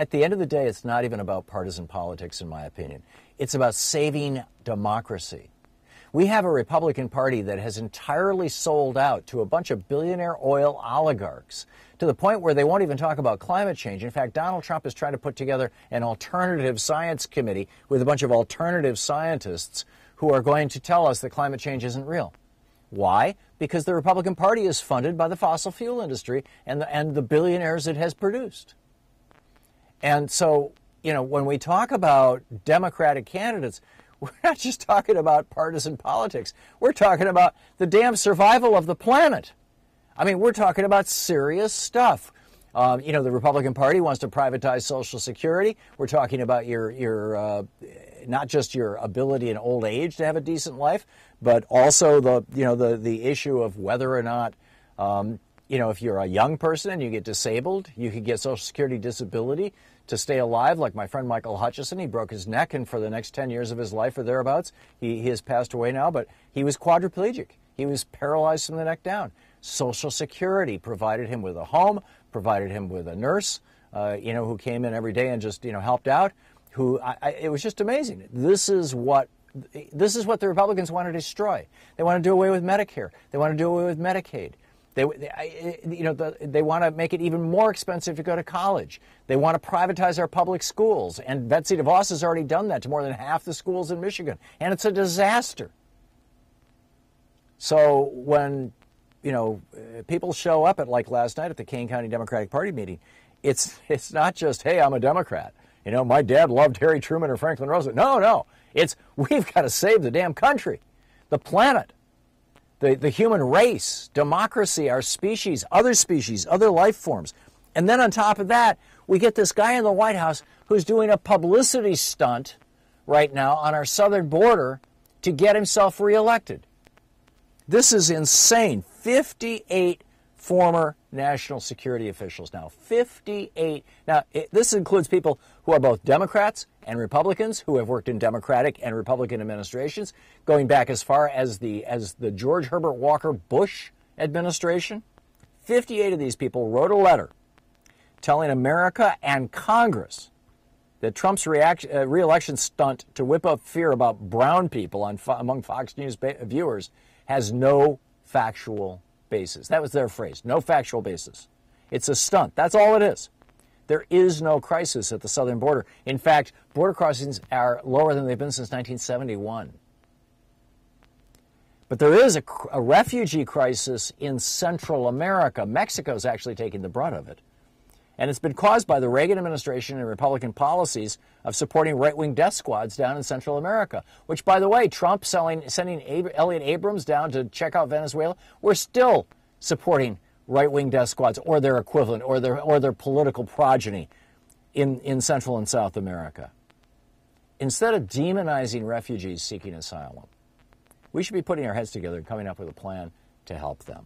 At the end of the day, it's not even about partisan politics, in my opinion. It's about saving democracy. We have a Republican Party that has entirely sold out to a bunch of billionaire oil oligarchs to the point where they won't even talk about climate change. In fact, Donald Trump is trying to put together an alternative science committee with a bunch of alternative scientists who are going to tell us that climate change isn't real. Why? Because the Republican Party is funded by the fossil fuel industry and the billionaires it has produced. And so, you know, when we talk about Democratic candidates, we're not just talking about partisan politics. We're talking about the damn survival of the planet. I mean, we're talking about serious stuff. You know, the Republican Party wants to privatize Social Security. We're talking about your not just your ability in old age to have a decent life, but also the issue of whether or not you know, if you're a young person and you get disabled, you could get Social Security disability to stay alive. Like my friend Michael Hutchison, he broke his neck, and for the next 10 years of his life or thereabouts, he has passed away now, but he was quadriplegic. He was paralyzed from the neck down. Social Security provided him with a home, provided him with a nurse, you know, who came in every day and just, you know, helped out. It was just amazing. This is what the Republicans want to destroy. They want to do away with Medicare. They want to do away with Medicaid. They want to make it even more expensive to go to college. They want to privatize our public schools. And Betsy DeVos has already done that to more than half the schools in Michigan. And it's a disaster. So when, you know, people show up at, like last night at the Kane County Democratic Party meeting, it's not just, hey, I'm a Democrat. You know, my dad loved Harry Truman or Franklin Roosevelt. No. It's, we've got to save the damn country, the planet. The human race, democracy, our species, other life forms. And then on top of that, we get this guy in the White House who's doing a publicity stunt right now on our southern border to get himself reelected. This is insane. 58 former national security officials now. 58. Now, this includes people who are both Democrats and Republicans who have worked in Democratic and Republican administrations, going back as far as the George Herbert Walker Bush administration. 58 of these people wrote a letter telling America and Congress that Trump's reelection stunt to whip up fear about brown people among Fox News viewers has no factual basis. That was their phrase, no factual basis. It's a stunt. That's all it is. There is no crisis at the southern border. In fact, border crossings are lower than they've been since 1971. But there is a refugee crisis in Central America. Mexico's actually taking the brunt of it. And it's been caused by the Reagan administration and Republican policies of supporting right-wing death squads down in Central America, which, by the way, Trump sending Elliot Abrams down to check out Venezuela, we're still supporting right-wing death squads or their equivalent or their political progeny in Central and South America. Instead of demonizing refugees seeking asylum, we should be putting our heads together and coming up with a plan to help them.